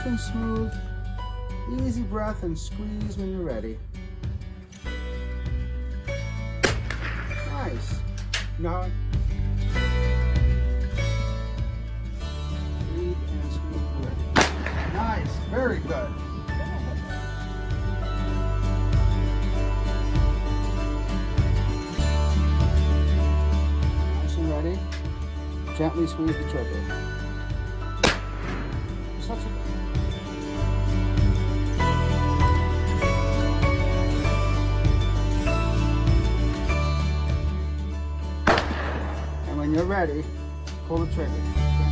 and smooth. Easy breath and squeeze when you're ready. Nice. Now, breathe and squeeze when you're ready. Nice. Very good. Nice and ready. Gently squeeze the trigger. Just let you When you're ready, pull the trigger.